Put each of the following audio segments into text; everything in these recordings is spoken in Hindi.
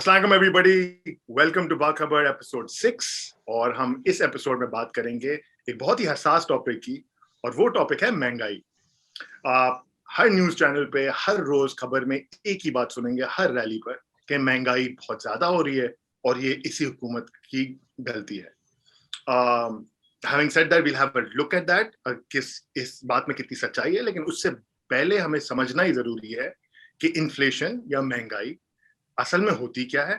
अस्सलाम वालेकुम एवरीबॉडी, वेलकम टू बाखबर एपिसोड 6। और हम इस एपिसोड में बात करेंगे एक बहुत ही हसास टॉपिक की, और वो टॉपिक है महंगाई। हर न्यूज चैनल पे हर रोज खबर में एक ही बात सुनेंगे हर रैली पर कि महंगाई बहुत ज्यादा हो रही है और ये इसी हुकूमत की गलती है। Having said that, we'll have a look at that, किस इस बात में कितनी सच्चाई है, लेकिन उससे पहले हमें समझना ही जरूरी है कि इन्फ्लेशन या महंगाई असल में होती क्या है,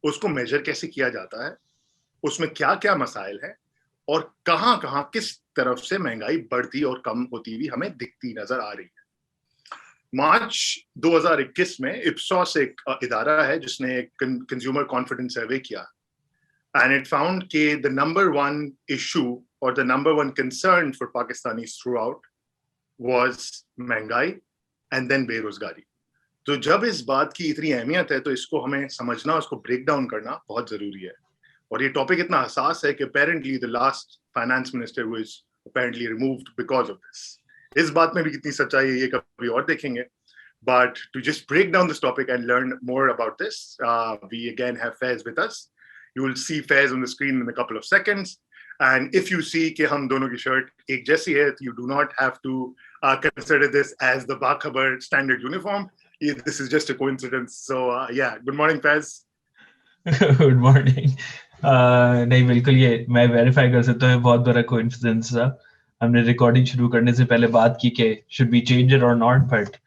उसको मेजर कैसे किया जाता है, उसमें क्या क्या मसाइल है और कहां कहां किस तरफ से महंगाई बढ़ती और कम होती हुई हमें दिखती नजर आ रही है। मार्च 2021 में इप्सॉस एक इदारा है जिसने एक कंज्यूमर कॉन्फिडेंस सर्वे किया, and it found that the number one issue or the number one concern for Pakistanis throughout was महंगाई and then बेरोजगारी। तो जब इस बात की इतनी अहमियत है तो इसको हमें समझना, उसको ब्रेक डाउन करना बहुत जरूरी है। और ये टॉपिक इतना हसास है कि apparently the last finance minister was apparently removed because of this। इस बात में भी कितनी सच्चाई है ये कभी और देखेंगे। But to just break down this topic and learn more about this, we again have Faiz with us. You will see Faiz on the screen in a couple of seconds. And if you see कि हम दोनों की शर्ट एक जैसी है, you do not have to consider this as the Bakhbar standard uniform. This is just a coincidence. So yeah, good morning Faiz. Good morning. नहीं, बिल्कुल, ये मैं वेरीफाई कर सकता हूँ, बहुत बड़ा कोइंसिडेंस था। हमने रिकॉर्डिंग शुरू करने से पहले बात की कि शुड वी चेंज इट और not, but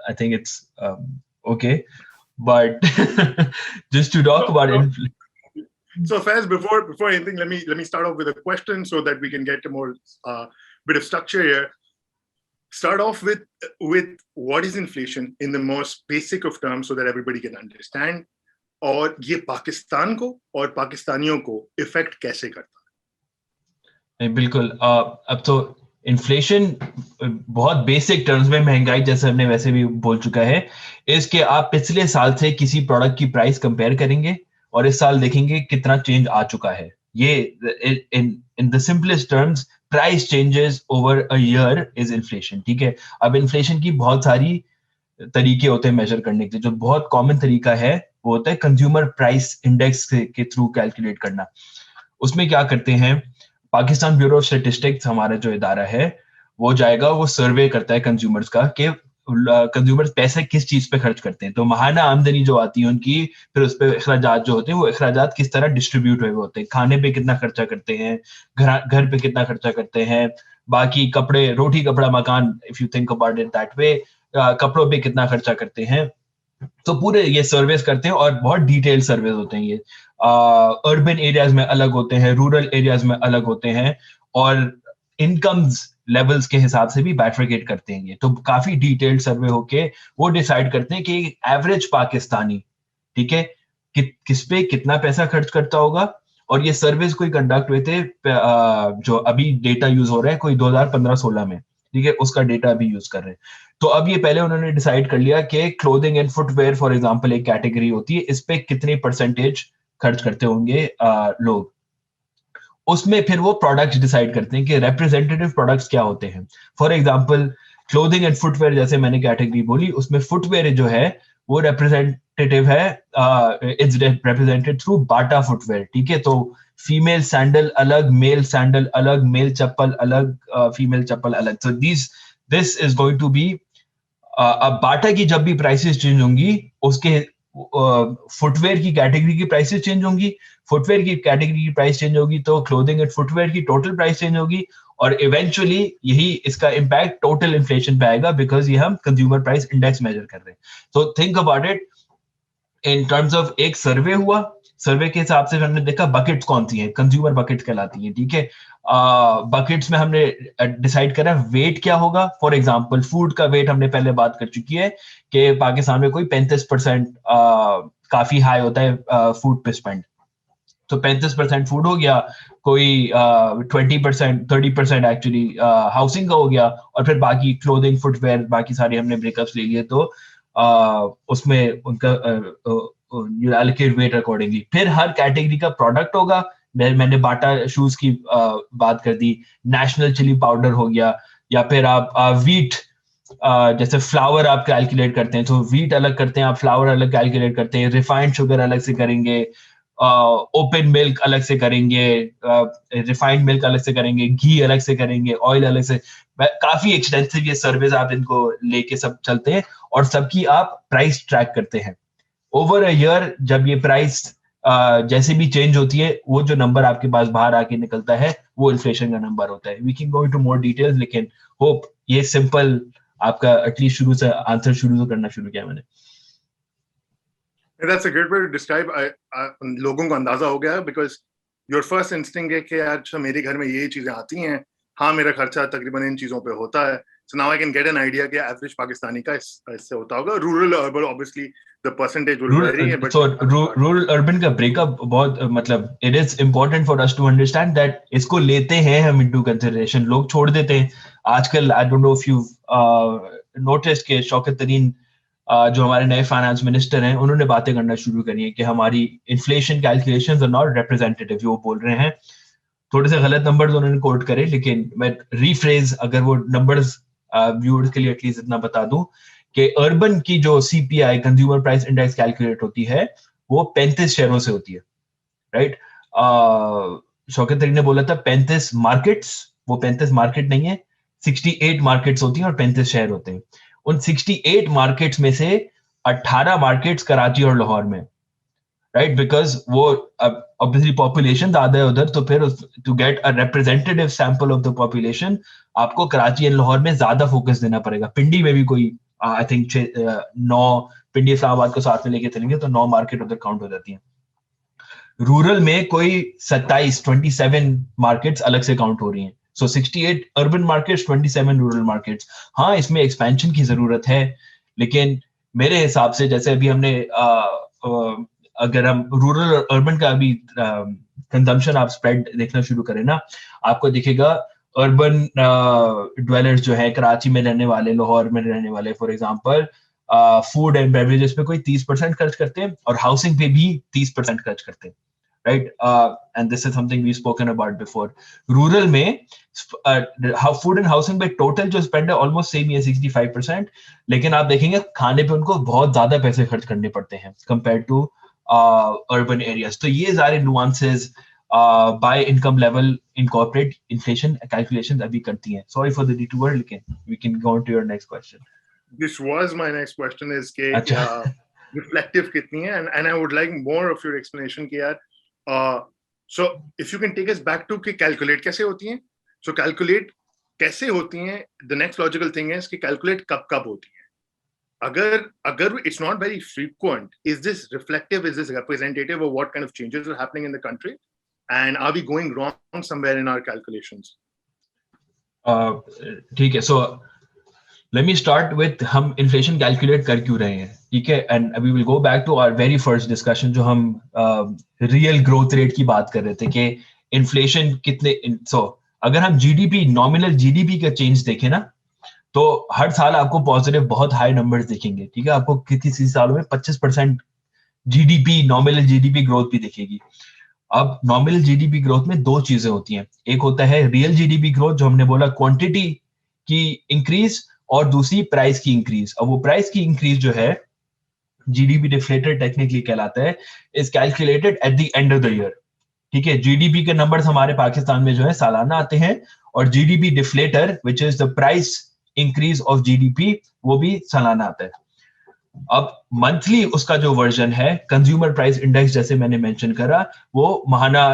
I think it's okay, but just to talk about inflation. So Faiz, before anything, let me start off with a question so that we can get a more bit of structure here. Start off with what is inflation in the most basic of terms so that everybody can understand, और ये पाकिस्तान को और पाकिस्तानियों को इफेक्ट कैसे करता है। बिल्कुल, अब तो इन्फ्लेशन बहुत बेसिक टर्म्स में महंगाई, जैसे हमने वैसे भी बोल चुका है, इसके आप पिछले साल से किसी प्रोडक्ट की प्राइस कंपेयर करेंगे और इस साल देखेंगे कितना चेंज आ चुका है। ये in the simplest terms, price changes over a year is inflation. ठीक है, अब इन्फ्लेशन की बहुत सारी तरीके होते हैं मेजर करने के। जो बहुत कॉमन तरीका है वो होता है कंज्यूमर प्राइस इंडेक्स के थ्रू कैलकुलेट करना। उसमें क्या करते हैं, पाकिस्तान ब्यूरो ऑफ स्टैटिस्टिक्स हमारा जो इदारा है वो जाएगा, वो सर्वे करता है कंज्यूमर्स का कि कंज्यूमर्स पैसे किस चीज पे खर्च करते हैं। तो माहाना आमदनी जो आती है उनकी, फिर उस पे अखराजात जो होते हैं, वो अखराजात किस तरह डिस्ट्रीब्यूट हुए होते हैं। खाने पे कितना खर्चा करते हैं, घर पे कितना खर्चा करते हैं, बाकी कपड़े, रोटी कपड़ा मकान, if you think about it that way, कपड़ों पे कितना खर्चा करते हैं। तो पूरे ये सर्वेस करते हैं और बहुत डिटेल सर्वेस होते हैं। ये अर्बन एरियाज में अलग होते हैं, रूरल एरियाज में अलग होते हैं, और इनकम्स लेवल्स के हिसाब से भी बैट्रिकेट करते हैं। ये तो काफी डिटेल्ड सर्वे होके वो डिसाइड करते हैं कि एवरेज पाकिस्तानी, ठीक है, किस पे कितना पैसा खर्च करता होगा। और ये सर्वेस कोई कंडक्ट हुए थे, जो अभी डेटा यूज हो रहा है कोई 2015-16 में, ठीक है, उसका डेटा अभी यूज कर रहे हैं। तो अब ये पहले उन्होंने डिसाइड कर लिया कि clothing and footwear for example एक कैटेगरी होती है, इस पे कितनी परसेंटेज खर्च करते होंगे लोग। उसमें फिर वो प्रोडक्ट्स डिसाइड करते हैं कि रिप्रेजेंटेटिव प्रोडक्ट्स क्या होते हैं। For example clothing and footwear, जैसे मैंने कैटेगरी बोली, उसमें फुटवेयर जो है वो रिप्रेजेंटेटिव है, it's represented through Bata footwear. ठीक है, तो फीमेल सैंडल अलग, मेल सैंडल अलग, मेल चप्पल अलग, फीमेल चप्पल अलग। So this is going to be, अब बाटा की जब भी प्राइसेस चेंज होंगी, उसके फुटवेयर की कैटेगरी की प्राइसेस चेंज होंगी, फुटवेयर की कैटेगरी की प्राइस चेंज होगी, तो क्लोथिंग एंड फुटवेयर की टोटल प्राइस चेंज होगी, और इवेंचुअली यही इसका इम्पैक्ट टोटल इन्फ्लेशन पे आएगा, बिकॉज ये हम कंज्यूमर प्राइस इंडेक्स मेजर कर रहे हैं। तो think about it in terms of, एक सर्वे हुआ, सर्वे के हिसाब से हमने देखा बकेट्स कौन सी हैं, कंज्यूमर बकेट्स कहलाती हैं। ठीक है, बकेट्स में हमने डिसाइड करा वेट क्या होगा। फॉर एग्जांपल फूड का वेट हमने पहले बात कर चुकी है कि पाकिस्तान में कोई 35% काफी हाई होता है फूड पे स्पेंड। तो 35% फूड हो गया, कोई 20%, 30% एक्चुअली हाउसिंग का हो गया, और फिर बाकी क्लोथिंग, फुटवेयर, बाकी सारे हमने ब्रेकअप्स ले लिए। तो उसमें उनका you allocate weight accordingly। फिर हर कैटेगरी का प्रोडक्ट होगा। मैंने बाटा शूज की बात कर दी, नेशनल चिली पाउडर हो गया, या फिर आप वीट जैसे फ्लावर आप कैलकुलेट करते हैं तो व्हीट अलग करते हैं, आप फ्लावर अलग कैलकुलेट करते हैं, रिफाइंड शुगर अलग से करेंगे, ओपन मिल्क अलग से करेंगे, रिफाइंड मिल्क अलग से करेंगे, घी अलग से करेंगे, ऑयल अलग से। काफी एक्सटेंसिव ये सर्विस आप इनको लेके सब चलते हैं और सबकी आप प्राइस ट्रैक करते हैं ओवर अ ईयर। जब ये प्राइस जैसे भी चेंज होती है, वो जो नंबर आपके पास बाहर आके निकलता है वो इन्फ्लेशन का नंबर होता है। We can go into more details, लेकिन होप ये सिंपल आपका एटलीस्ट शुरू से आंसर शुरू तो करना शुरू किया मैंने। That's a great way to describe. लोगों को अंदाजा हो गया बिकॉज योर फर्स्ट इंस्टिंक्ट है कि अच्छा मेरे घर में ये चीजें आती हैं, हाँ मेरा खर्चा तकरीबन इन चीजों पे होता है। So now I can get an idea कि एवरेज पाकिस्तानी का इससे होता होगा। Rural urban obviously the percentage will vary, but rural urban का ब्रेकअप बहुत मतलब it is important for us to understand that इसको लेते हैं हम इनटू कंसिडरेशन, लोग छोड़ देते हैं आजकल। I don't know if you notice के शौकत तरीन जो हमारे नए फाइनेंस मिनिस्टर हैं उन्होंने बातें करना शुरू करी है कि हमारी inflation calculations are not representative. जो वो बोल रहे हैं थोड़े से गलत नंबर्स उन्होंने कोट करे, लेकिन मैं रीफ्रेज अगर वो नंबर्स व्यूअर्स के लिए एटलीस्ट इतना बता दूं कि अर्बन की जो CPI consumer price index calculate होती है वो 35 शहरों से होती है, राइट। शौकत तरीन ने बोला था 35 मार्केट्स, वो 35 मार्केट नहीं है, 68 मार्केट्स होती हैं और 35 शहर होते हैं। उन 68 मार्केट्स में से 18 मार्केट्स कराची और लाहौर में, राइट, बिकॉज वो ऑब्वियसली पॉपुलेशन ज्यादा है उधर, तो फिर to get a representative sample of the population आपको कराची एंड लाहौर में ज्यादा फोकस देना पड़ेगा। पिंडी में भी कोई आई थिंक 9, पिंडी इस्लामाबाद को साथ में लेके चलेंगे तो 9 मार्केट उधर काउंट हो जाती हैं। रूरल में कोई 27 मार्केट्स अलग से काउंट हो रही हैं। सो 68 अर्बन मार्केट्स, 27 रूरल मार्केट्स। हाँ, इसमें एक्सपेंशन की जरूरत है, लेकिन मेरे हिसाब से जैसे अभी हमने अगर हम रूरल और अर्बन का अभी कंजम्पशन आप स्प्रेड देखना शुरू करें ना, आपको दिखेगा अर्बन ड्वेलर्स जो है कराची में रहने वाले, लाहौर में रहने वाले, for example food and beverages पे कोई 30% खर्च करते हैं और हाउसिंग पे भी 30% खर्च करते हैं, right. And this is something we spoken about before. Rural में फूड एंड हाउसिंग पे टोटल जो स्पेंड है ऑलमोस्ट सेम ही है 65%, लेकिन आप देखेंगे खाने पे उनको बहुत ज्यादा पैसे खर्च करने पड़ते हैं कंपेयर टू अर्बन एरियाज। तो ये सारे nuances by income level incorporate inflation calculation अभी करती हैं। सॉरी फॉर द डिटूर, लेकिन we can go on to your next question. This was my next question is कि अच्छा reflective कितनी है, and I would like more of your explanation कि यार so if you can take us back to कि calculate कैसे होती हैं, so calculate कैसे होती हैं, the next logical thing is कि calculate कब होती हैं, अगर it's not very frequent, is this reflective, is this representative of what kind of changes are happening in the country, and are we going wrong somewhere in our calculations? ठीक है, so let me start with हम इन्फ्लेशन कैलकुलेट कर क्यों रहे हैं, ठीक है, and we will go back to our very first discussion जो हम रियल ग्रोथ रेट की बात कर रहे थे कि इन्फ्लेशन कितने। सो अगर हम जीडीपी, नॉमिनल जीडीपी का चेंज देखें ना, तो हर साल आपको पॉजिटिव बहुत हाई नंबर्स दिखेंगे, ठीक है, आपको किसी सालों में 25% जीडीपी, नॉमिनल जीडीपी ग्रोथ भी दिखेगी। अब नॉमिनल जीडीपी ग्रोथ में दो चीजें होती हैं, एक होता है रियल जीडीपी ग्रोथ जो हमने बोला क्वांटिटी की इंक्रीज, और दूसरी प्राइस की इंक्रीज। अब वो प्राइस की इंक्रीज जो है जीडीपी डिफ्लेटर टेक्निकली कहलाता है, is calculated at the end of the year, ठीक है। जीडीपी के नंबर्स हमारे पाकिस्तान में जो है सालाना आते हैं, और GDP deflator which is the price increase of GDP वो भी सालाना आता है। अब मंथली उसका जो वर्जन है कंज्यूमर प्राइस इंडेक्स, जैसे मैंने मेंशन करा, वो महाना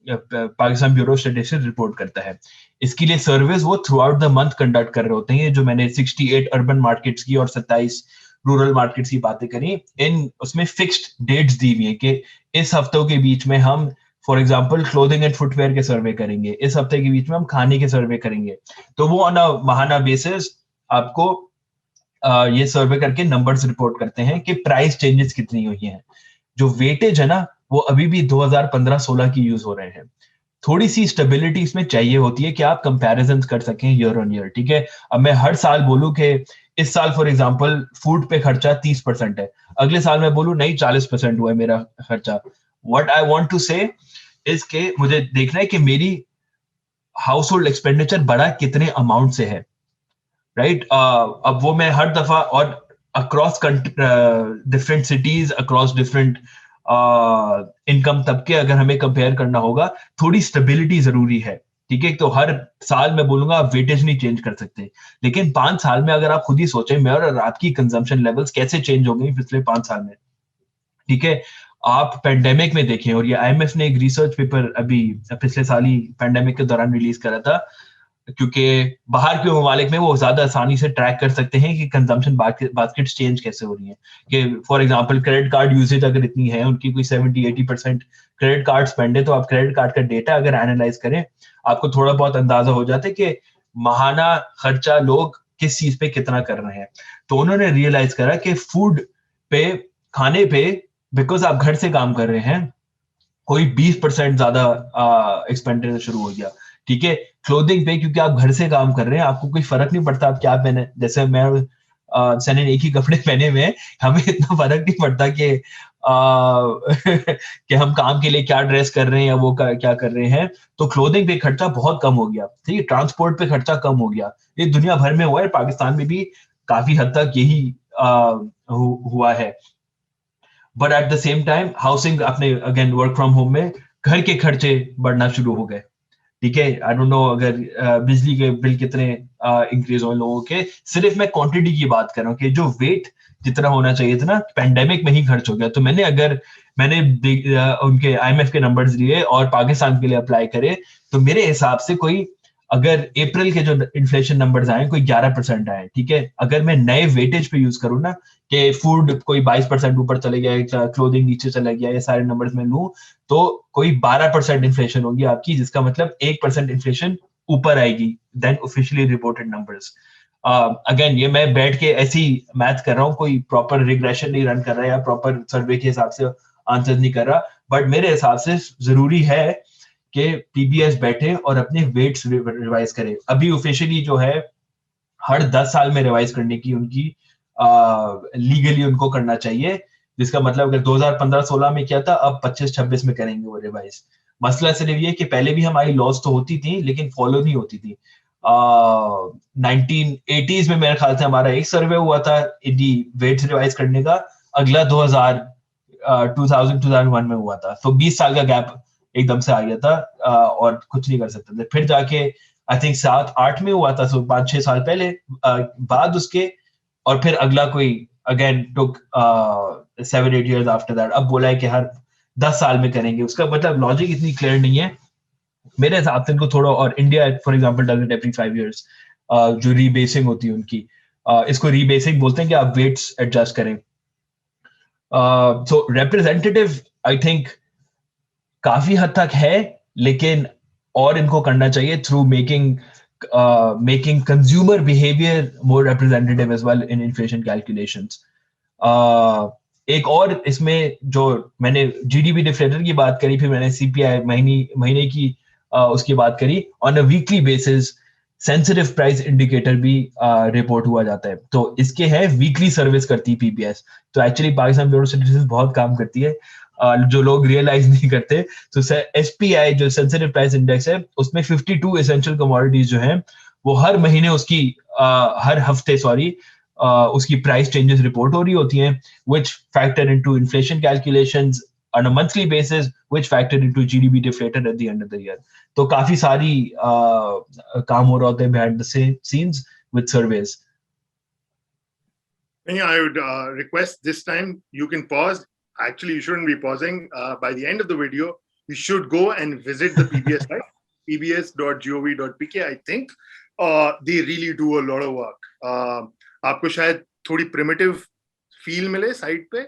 Pakistan bureau of statistics report करता है। इसके लिए सर्विस वो throughout the month conduct कर रहे होते हैं। जो मैंने 68 अर्बन मार्केट्स की और 27 रूरल मार्केट्स की बातें करी, इन उसमें फिक्स्ड डेट्स दी हुई है कि इस हफ्तों के बीच में हम for example clothing and footwear के सर्वे करेंगे, इस हफ्ते के बीच में हम खाने के सर्वे करेंगे। तो वो ऑन अ महाना बेसिस आपको ये सर्वे करके नंबर्स रिपोर्ट करते हैं कि प्राइस चेंजेस कितनी हुई हैं। जो वेटेज है ना, वो अभी भी 2015-16 की यूज हो रहे हैं। थोड़ी सी स्टेबिलिटी इसमें चाहिए होती है कि आप कंपैरिजन कर सकें ईयर ऑन ईयर, ठीक है। अब मैं हर साल बोलूं कि इस साल फॉर एग्जांपल फूड पे खर्चा 30% है, अगले साल मैं बोलूं नहीं 40% हुआ है मेरा खर्चा। व्हाट आई वांट टू से इज के मुझे देखना है कि मेरी हाउस होल्ड एक्सपेंडिचर बढ़ा कितने अमाउंट से है, राइट? अब वो मैं हर दफा और across different cities, across different income तबके अगर हमें कंपेयर करना होगा, थोड़ी स्टेबिलिटी जरूरी है, ठीक है? तो हर साल मैं बोलूंगा आप वेटेज नहीं चेंज कर सकते, लेकिन 5 साल में अगर आप खुद ही सोचें मेरे और आपकी कंजम्पशन लेवल्स कैसे चेंज हो गई पिछले 5 साल में, ठीक है? आप पेंडेमिक में देखें, और ये आईएमएफ ने एक रिसर्च पेपर अभी पिछले साल ही पेंडेमिक के दौरान रिलीज करा था, क्योंकि बाहर के ममालिक में वो ज्यादा आसानी से ट्रैक कर सकते हैं कि कंजम्पशन बास्केट चेंज कैसे हो रही है। कि for example credit card usage अगर इतनी है, उनकी कोई 70-80% क्रेडिट कार्ड स्पेंड है, तो आप क्रेडिट कार्ड का डेटा अगर एनालाइज करें, आपको थोड़ा बहुत अंदाजा हो जाता है कि माहाना खर्चा लोग किस चीज पे कितना कर रहे हैं। तो उन्होंने रियलाइज करा कि फूड पे, खाने पे, बिकॉज आप घर से काम कर रहे हैं, कोई 20% ज्यादा एक्सपेंडिचर शुरू हो गया, ठीक है? क्लोथिंग पे, क्योंकि आप घर से काम कर रहे हैं, आपको कोई फर्क नहीं पड़ता आप क्या पहने, जैसे मैं सनी एक ही कपड़े पहने हुए हैं, हमें इतना फर्क नहीं पड़ता कि कि हम काम के लिए क्या ड्रेस कर रहे हैं या वो क्या कर रहे हैं। तो क्लोथिंग पे खर्चा बहुत कम हो गया, ठीक है? ट्रांसपोर्ट पे खर्चा कम हो गया। ये दुनिया भर में हुआ है, पाकिस्तान में भी काफी हद तक यही हुआ है। But at the same time housing, अपने अगेन वर्क फ्रॉम होम में घर के खर्चे बढ़ना शुरू हो गए, ठीक है? आई डोंट नो अगर बिजली के बिल कितने इंक्रीज हुए लोगों के, सिर्फ मैं क्वांटिटी की बात कर रहा हूँ कि जो वेट जितना होना चाहिए था ना, पेंडेमिक में ही खर्च हो गया। तो मैंने उनके आईएमएफ के नंबर्स लिए और पाकिस्तान के लिए अप्लाई करे, तो मेरे हिसाब से कोई, अगर अप्रैल के जो इन्फ्लेशन नंबर्स आए कोई 11% आए, ठीक है? अगर मैं नए वेटेज पे यूज करूँ ना, कि फूड कोई 22% ऊपर चले गया, क्लोथिंग नीचे चला गया, ये सारे नंबर्स में लूं, तो कोई 12% इन्फ्लेशन होगी आपकी, जिसका मतलब 1% इन्फ्लेशन ऊपर आएगी then officially reported numbers. Again ये मैं बैठ के ऐसी मैथ कर रहा हूँ, कोई प्रॉपर रिग्रेशन नहीं रन कर रहा है या प्रॉपर सर्वे के हिसाब से आंसर नहीं कर रहा, बट मेरे हिसाब से जरूरी है कि पीबीएस बैठे और अपने वेट्स रिवाइज करे। अभी ऑफिशियली जो है हर 10 साल में रिवाइज करने की उनकी लीगली उनको करना चाहिए, जिसका मतलब अगर 2015-16 में किया था, अब 25-26 में करेंगे वो रिवाइज। मसला सिर्फ ये कि पहले भी हमारी लॉज तो होती थी लेकिन फॉलो नहीं होती थी। 1980s में मेरे ख्याल से हमारा एक सर्वे हुआ था इनकी वेट्स रिवाइज करने का, अगला 2001 में हुआ था। तो 20 साल का गैप एकदम से आ गया था, और कुछ नहीं कर सकते थे। फिर जाके आई थिंक 7-8 में हुआ था, सो 5-6 साल पहले बाद उसके, और फिर अगला कोई again took 7-8 years after that. अब बोला है कि हर 10 साल में करेंगे। उसका मतलब लॉजिक इतनी क्लियर नहीं है मेरे हिसाब से इनको थोड़ा, और India for example does it every 5 years, जो रीबेसिंग होती है उनकी, इसको रीबेसिंग बोलते हैं कि आप वेट्स एडजस्ट करें। सो रिप्रेजेंटेटिव आई थिंक काफी हद तक है, लेकिन और इनको करना चाहिए through making consumer behaviour more representative as well in inflation calculations. एक और इसमें जो मैंने जीडीपी डिफ्लेटर की बात करी, फिर मैंने सीपीआई महीने की उसकी बात करी, on a weekly basis sensitive price indicator भी रिपोर्ट हुआ जाता है। तो इसके है वीकली सर्विस करती है पीबीएस। तो एक्चुअली पाकिस्तान ब्यूरो स्टैटिस्टिक्स बहुत काम करती है, जो लोग रियलाइज नहीं करते। तो एसपीआई जो सेंसिटिव प्राइस इंडेक्स है, उसमें 52 एसेंशियल कमोडिटीज जो हैं, वो हर महीने उसकी हर हफ्ते उसकी प्राइस चेंजेस रिपोर्ट हो रही होती हैं, which factor into inflation calculations on a monthly basis, which factor into GDP deflator at the end of the year. तो काफी सारी काम हो रहा होता है behind the scenes with surveys. I would request this time you can pause. Actually, you shouldn't be pausing. By the end of the video, you should go and visit the PBS site, pbs.gov.pk. I think they really do a lot of work. आपको शायद थोड़ी primitive feel मिले site पे,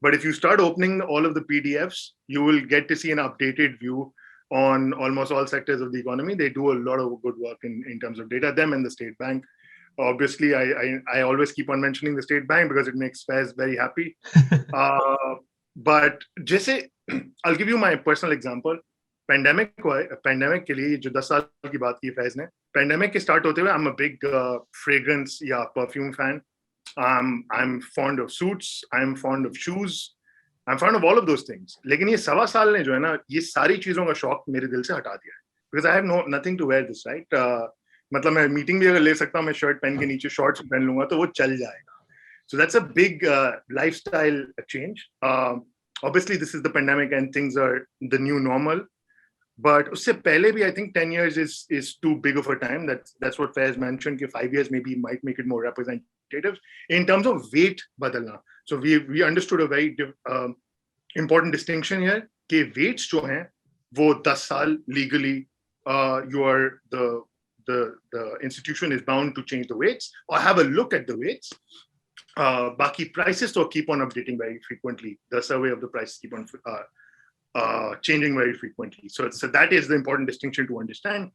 but if you start opening all of the PDFs, you will get to see an updated view on almost all sectors of the economy. They do a lot of good work in terms of data, them and the State Bank. Obviously, I always keep on mentioning the State Bank because it makes Faiz very happy. But जैसे I'll give you my personal example. Pandemic के लिए जो 10 साल की बात की फैज ने, pandemic के start होते हुए I'm a big fragrance या perfume fan. I'm fond of suits. I'm fond of shoes. I'm fond of all of those things. लेकिन ये 1.25 साल ने जो है ना, ये सारी चीजों का शौक मेरे दिल से हटा दिया है, because I have nothing to wear this, right? मतलब मैं मीटिंग भी अगर ले सकता हूँ, मैं शर्ट पहन के नीचे शॉर्ट्स पहन लूंगा तो वो चल जाएगा. So that's a big lifestyle change. Obviously, this is the pandemic and things are the new normal. But उससे पहले भी I think 10 years is too big of a time. That's what Faiz mentioned. कि 5 years maybe might make it more representative in terms of weight बदलना. So we understood a very important distinction here. कि weights जो हैं वो 10 साल legally you are the institution is bound to change the weights or have a look at the weights. Baki prices to keep on updating very frequently. The survey of the prices keep on changing very frequently. So that is the important distinction to understand.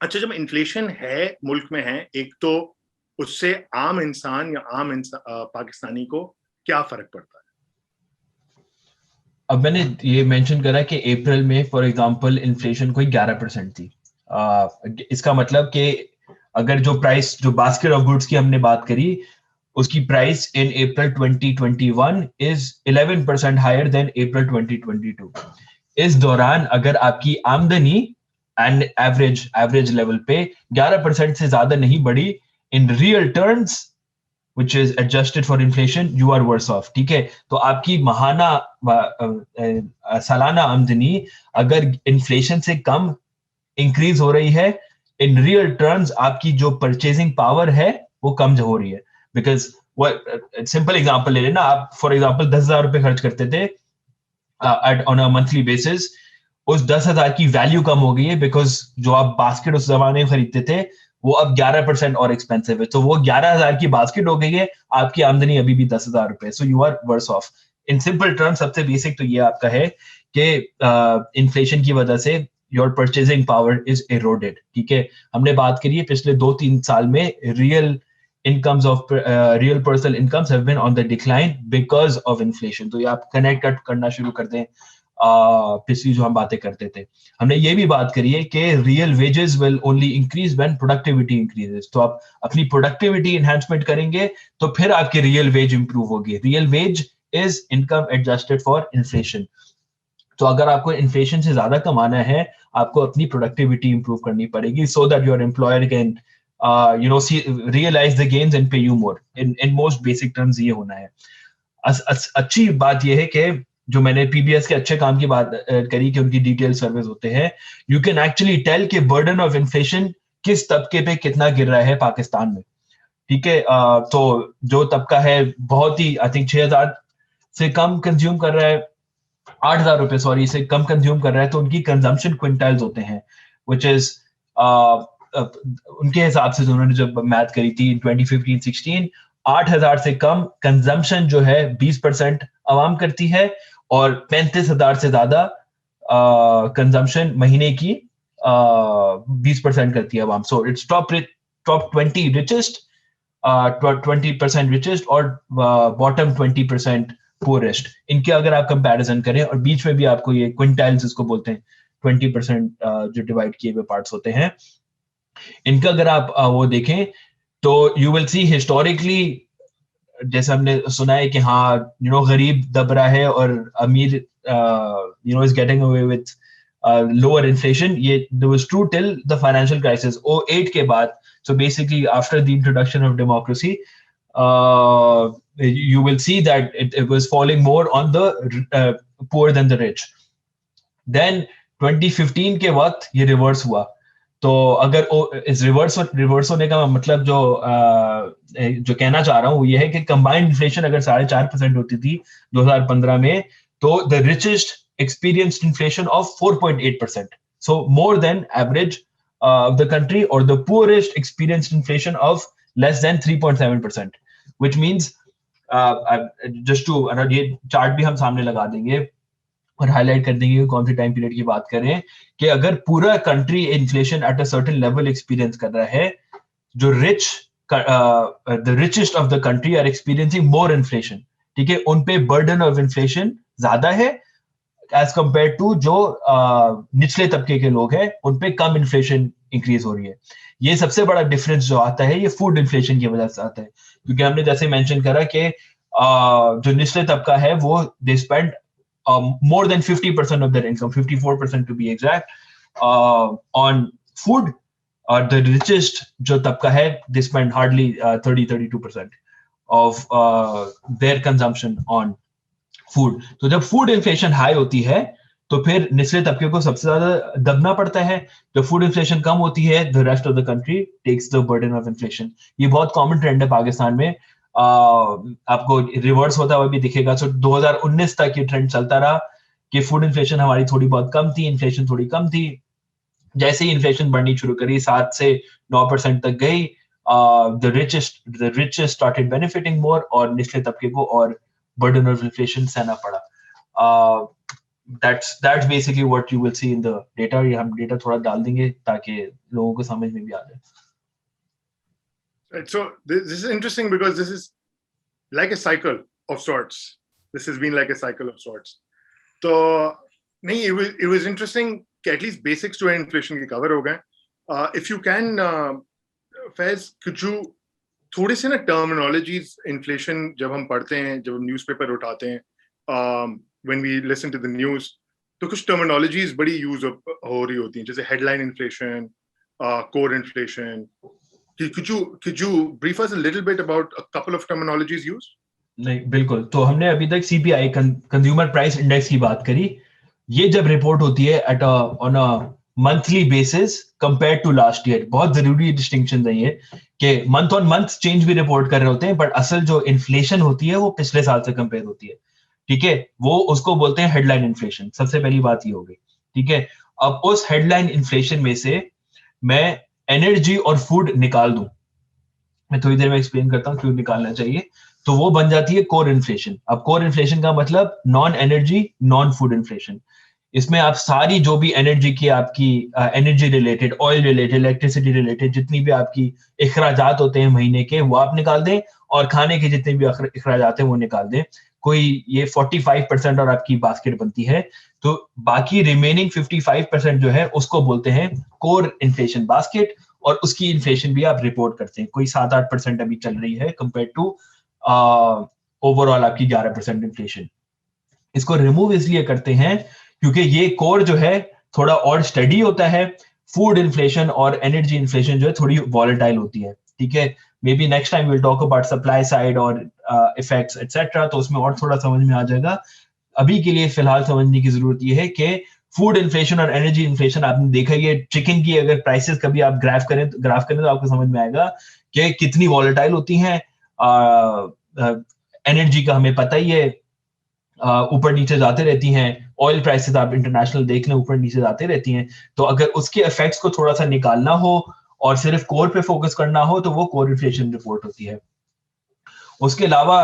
अच्छा, जब इन्फ्लेशन है मुल्क में है एक, तो उससे आम इंसान या पाकिस्तानी को क्या फर्क पड़ता है? अब मैंने ये मेंशन करा कि अप्रैल में फॉर एग्जांपल इन्फ्लेशन कोई 11% थी. इसका मतलब कि अगर जो बास्केट ऑफ गुड्स की हमने बात करी, उसकी price in April 2021 is 11% higher than April 2022. इस दौरान अगर आपकी आमदनी एंड एवरेज लेवल पे 11% से ज्यादा नहीं बढ़ी, in real terms which is adjusted for inflation, you are worse off. ठीक है, तो आपकी सालाना आमदनी अगर इन्फ्लेशन से कम इंक्रीज हो रही है, इन रियल टर्म्स आपकी जो परचेजिंग पावर है वो कम हो रही है. बिकॉज सिंपल एग्जांपल ले लेना, आप फॉर एग्जांपल 10,000 रुपए खर्च करते थे ऑन अ मंथली बेसिस, उस 10,000 की वैल्यू कम हो गई है बिकॉज जो आप बास्केट उस जमाने में खरीदते थे वो अब 11% और एक्सपेंसिव है. तो वो 11,000 की बास्केट हो गई है, आपकी आमदनी अभी भी 10,000 रुपए. So you are worse off. In simple term सबसे बेसिक तो ये आपका है कि इन्फ्लेशन की वजह से your purchasing power is eroded. ठीक है, हमने बात करी है पिछले 2-3 साल में real incomes of real personal incomes have been on the decline because of inflation. तो ये आप कनेक्ट करना शुरू कर दें पिछली जो हम बातें करते थे. हमने ये भी बात करी है कि real wages will only increase when productivity increases. तो आप अपनी प्रोडक्टिविटी एनहांसमेंट करेंगे तो फिर आपकी रियल वेज इंप्रूव होगी. Real veg is income adjusted for inflation. तो अगर आपको इन्फ्लेशन से ज्यादा कमाना है, आपको अपनी प्रोडक्टिविटी इंप्रूव करनी पड़ेगी so that your employer can realize the gains and pay you more. In most basic terms ये होना है. अच्छी बात ये है कि जो मैंने पीबीएस के अच्छे काम की बात करी कि उनकी डिटेल सर्वेस होते हैं, यू कैन एक्चुअली टेल कि बर्डन ऑफ इन्फ्लेशन किस तबके पे कितना गिर रहा है पाकिस्तान में. ठीक है, तो जो तबका है बहुत ही आई थिंक 6,000 से कम कंज्यूम कर रहा है, 8,000 रुपए सॉरी से कम कंज्यूम कर रहा है, तो उनकी कंजम्पशन क्विंटाइल्स होते हैं, विच इज उनके हिसाब से उन्होंने जब मैथ करी थी 2015-16, 8,000 से कम कंजम्पशन जो है 20% आवाम करती है और 35,000 से ज्यादा कंजम्पशन महीने की 20% करती है आवाम. So its top 20 richest, 20% richest और बॉटम 20% पुअरेस्ट. इनके अगर आप कंपैरिजन करें, और बीच में भी आपको ये क्विंटाइल्स इसको बोलते हैं, 20% जो डिवाइड किए हुए पार्ट्स होते हैं, इनका अगर आप वो देखें तो यू विल सी हिस्टोरिकली, जैसे हमने सुना है कि हाँ गरीब दब रहा है और अमीर is getting away with lower inflation. ये that was true till the financial crisis 2008 के बाद. So basically after the introduction of democracy you will see that it was falling more on the poor than the rich. Then 2015 के वक्त ये रिवर्स हुआ. तो अगर इस रिवर्स होने का मतलब जो कहना चाह रहा हूँ वो ये है कि कंबाइंड इन्फ्लेशन अगर 4.5% होती थी 2015 में, तो the richest experienced inflation of 4.8%. So more than average of the country, or the poorest experienced inflation of less than 3.7%, which means just to ये चार्ट भी हम सामने लगा देंगे और हाईलाइट कर देंगे कौन सी टाइम पीरियड की बात करें, कि अगर पूरा country inflation at a certain level experience कर रहा है, जो the richest of the country are experiencing more inflation. ठीक है, उन पे बर्डन ऑफ इन्फ्लेशन ज्यादा है एज कंपेयर टू जो निचले तबके के लोग हैं, उन पे कम इन्फ्लेशन इंक्रीज हो रही है. ये सबसे बड़ा डिफरेंस जो आता है ये फूड इन्फ्लेशन की वजह से आता है, क्योंकि हमने जैसे मेंशन करा कि जो निचले तबका है वो they spend more than 50% of their income, 54% to be exact, on food, और द रिचेस्ट जो तबका है they spend hardly 30-32% of their consumption on food. तो जब फूड इन्फ्लेशन हाई होती है तो फिर निचले तबके को सबसे ज्यादा दबना पड़ता है। जब फूड इन्फ्लेशन कम होती है the rest of the country takes the burden of inflation. ये बहुत कॉमन ट्रेंड है पाकिस्तान में। आपको रिवर्स होता हुआ भी दिखेगा। सो 2019 तक ये ट्रेंड चलता रहा कि फूड इन्फ्लेशन हमारी थोड़ी बहुत कम थी, इन्फ्लेशन थोड़ी कम थी। जैसे ही इन्फ्लेशन बढ़नी शुरू करी 7 से 9% तक गई, द रिचेस्ट स्टार्टेड बेनिफिटिंग मोर और निचले तबके को और बर्डन ऑफ इन्फ्लेशन सहना पड़ा। that's basically what you will see in the data। ये हम डेटा थोड़ा डाल देंगे ताकि लोगों को समझ में भी आ जाए। Right, so this is interesting because this is like a cycle of sorts. This has been like a cycle of sorts. So nahi, it was interesting कि at least basics to inflation के cover हो गए। If you can, Faiz, could you थोड़े से ना terminologies inflation जब हम पढ़ते हैं, जब हम न्यूज़पेपर उठाते हैं, when we listen to the news, तो कुछ terminologies बड़ी यूज हो रही होती हैं, जैसे headline inflation, core inflation। Could you brief us a little bit about a couple of terminologies used? नहीं बिल्कुल। तो हमने अभी तक सीपीआई कंज्यूमर प्राइस इंडेक्स की बात करी। ये जब रिपोर्ट होती है at on a monthly basis compare to last year, बहुत जरूरी डिस्टिंक्शन है ये कि मंथ ऑन मंथ चेंज भी रिपोर्ट कर रहे होते हैं, बट असल जो इन्फ्लेशन होती है वो पिछले साल से कंपेयर होती है। ठीक है, वो उसको बोलते हैं हेडलाइन इन्फ्लेशन। सबसे पहली बात ये हो गई। ठीक है, अब उस हेडलाइन इन्फ्लेशन में से मैं एनर्जी और फूड निकाल दूं, मैं थोड़ी देर में एक्सप्लेन करता हूं क्यों निकालना चाहिए। तो वो बन जाती है कोर इन्फ्लेशन। अब कोर इन्फ्लेशन का मतलब non energy non food inflation. इसमें आप सारी जो भी एनर्जी की आपकी energy related, oil related, electricity related जितनी भी आपकी इखराजात होते हैं महीने के वो आप निकाल दें, और खाने के जितने भी इखराजात हैं वो निकाल दें। कोई ये 45% और आपकी बास्केट बनती है। तो बाकी रिमेनिंग 55% जो है उसको बोलते हैं कोर इन्फ्लेशन बास्केट, और उसकी इन्फ्लेशन भी आप रिपोर्ट करते हैं। कोई 7-8% अभी चल रही है कंपेयर टू ओवरऑल आपकी 11% इन्फ्लेशन। इसको रिमूव इसलिए करते हैं क्योंकि ये कोर जो है थोड़ा और स्टडी होता है। फूड इन्फ्लेशन और एनर्जी इन्फ्लेशन जो है थोड़ी वॉलेटाइल होती है। ठीक है, may be next time will talk about supply side और इफेक्ट्स एटसेट्रा, तो उसमें और थोड़ा समझ में आ जाएगा। अभी के लिए फिलहाल समझने की जरूरत ये है कि फूड इन्फ्लेशन और एनर्जी इन्फ्लेशन आपने देखा, ये चिकन की अगर प्राइसेस कभी आप ग्राफ करें तो आपको समझ में आएगा कि कितनी वॉलेटाइल होती हैं। एनर्जी का हमें पता ही है, ऊपर नीचे जाते रहती हैं। ऑयल प्राइसेस आप इंटरनेशनल देख लें, ऊपर नीचे जाते रहती हैं। तो अगर उसके इफेक्ट्स को थोड़ा सा निकालना हो और सिर्फ कोर पे फोकस करना हो तो वो कोर इन्फ्लेशन रिपोर्ट होती है। उसके अलावा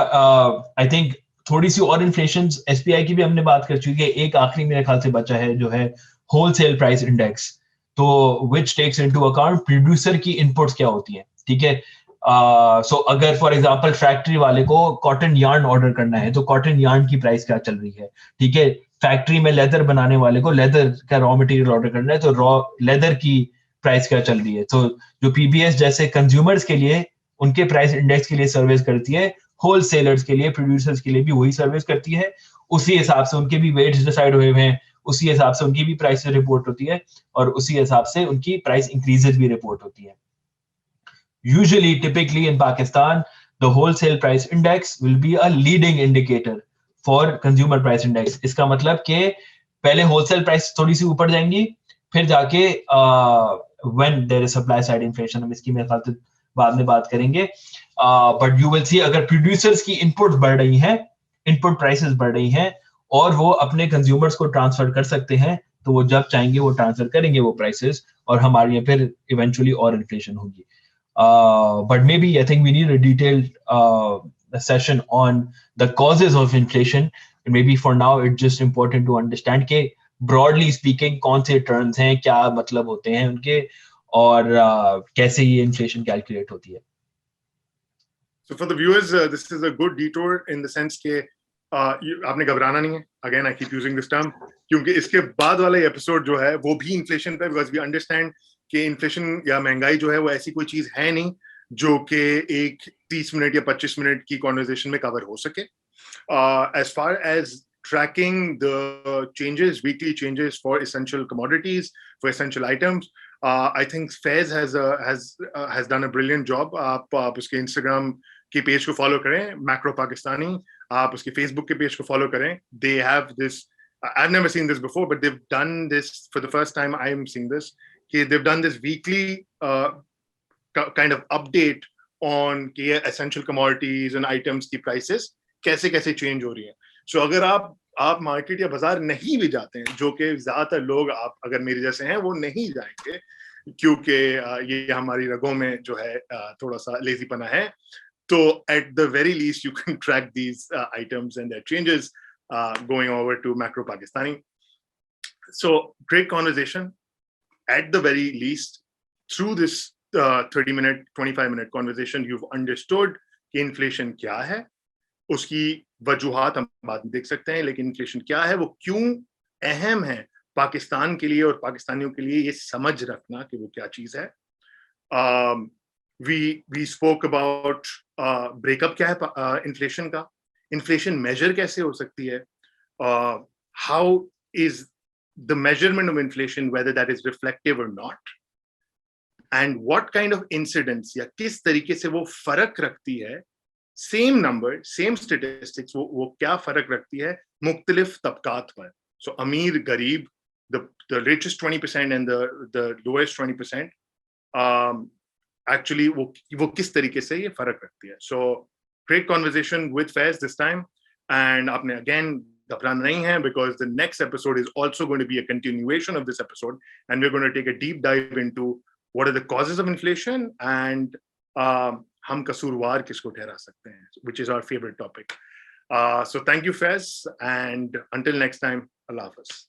आई थिंक थोड़ी सी और इन्फ्लेशन एसपीआई की भी हमने बात कर चुकी है। एक आखिरी मेरे ख्याल से बचा है जो है होलसेल प्राइस इंडेक्स, तो which takes into account producer की इनपुट्स क्या होती हैं। ठीक है, सो अगर फॉर एग्जांपल फैक्ट्री वाले को कॉटन यार्न ऑर्डर करना है तो कॉटन यार्न की प्राइस क्या चल रही है। ठीक है, फैक्ट्री में लेदर बनाने वाले को लेदर का रॉ मटेरियल ऑर्डर करना है तो रॉ लेदर की प्राइस क्या चल रही है। तो जो पीबीएस जैसे कंज्यूमर्स के लिए उनके प्राइस इंडेक्स के लिए सर्विस करती है, होलसेलर्स के लिए, प्रोड्यूसर्स के लिए भी वही सर्विस करती है। उसी हिसाब से उनके भी वेट्स डिसाइड हुए हुए हैं, उसी हिसाब से उनकी भी प्राइस रिपोर्ट होती है, और उसी हिसाब से उनकी प्राइस इंक्रीजेस भी रिपोर्ट होती है। Usually, typically in Pakistan, the wholesale price index will be a leading indicator for consumer price index। इसका मतलब कि पहले wholesale price थोड़ी सी ऊपर जाएंगी, फिर जाके when there is supply side inflation, हम इसकी मेरे ख्याल से बाद में बात करेंगे। But you will see अगर producers की inputs बढ़ रही हैं, input prices बढ़ रही हैं, और वो अपने consumers को transfer कर सकते हैं, तो वो जब चाहेंगे वो transfer करेंगे वो prices, और हमारे यहाँ फिर eventually और inflation होगी। But maybe I think we need a detailed session on the causes of inflation. And maybe for now, it's just important to understand कि broadly speaking कौन से terms हैं, क्या मतलब होते हैं उनके, और कैसे ये inflation calculate होती है। So for the viewers, this is a good detour in the sense कि आपने घबराना नहीं है। Again, I keep using this term क्योंकि इसके बाद वाला एपिसोड जो है वो भी inflation पे, because we understand कि इन्फ्लेशन या महंगाई जो है वो ऐसी कोई चीज है नहीं जो कि एक 30 मिनट या 25 मिनट की कॉन्वर्सेशन में कवर हो सके। As far as tracking the changes, weekly changes for essential commodities, for essential items, I think Faiz has done a brilliant job. आप उसके Instagram की पेज को फॉलो करें, मैक्रो पाकिस्तानी. आप उसके Facebook के पेज को फॉलो करें. They have this. I've never seen this before, but they've done this for the first time. I am seeing this. They've done this weekly kind of update on essential commodities and items की prices कैसे कैसे change हो रही हैं. So अगर आप मार्केट या बाजार नहीं भी जाते हैं, जो कि ज्यादातर लोग आप अगर मेरे जैसे हैं वो नहीं जाएंगे क्योंकि ये हमारी रगों में जो है थोड़ा सा लेजीपना है, तो at the very least you can track these items and their changes going over to Macro Pakistani. So great conversation. At the very least, through this 30-minute, 25-minute conversation, you've understood कि इन्फ्लेशन क्या है, उसकी वजूहात हम बाद में देख सकते हैं, लेकिन इन्फ्लेशन क्या है, वो क्यों अहम है पाकिस्तान के लिए और पाकिस्तानियों के लिए, ये समझ रखना कि वो क्या चीज है. We spoke about ब्रेकअप क्या है इन्फ्लेशन का, इन्फ्लेशन मेजर कैसे हो सकती है, how is the measurement of inflation, whether that is reflective or not, and what kind of incidents या किस तरीके से वो फर्क रखती है, same number, same statistics, वो क्या फर्क रखती है मुख्तलिफ तबकात पर. So अमीर गरीब, the richest 20% and the lowest 20%, actually वो किस तरीके से ये फर्क रखती है. So great conversation with Faiz this time, and आपने again घबराना नहीं है, because the next episode is also going to be a continuation of this episode, and we're going to take a deep dive into what are the causes of inflation and हम कसूरवार किसको ठहरा सकते हैं, which is our favorite topic. So thank you Faiz, and until next time, Allah Hafiz.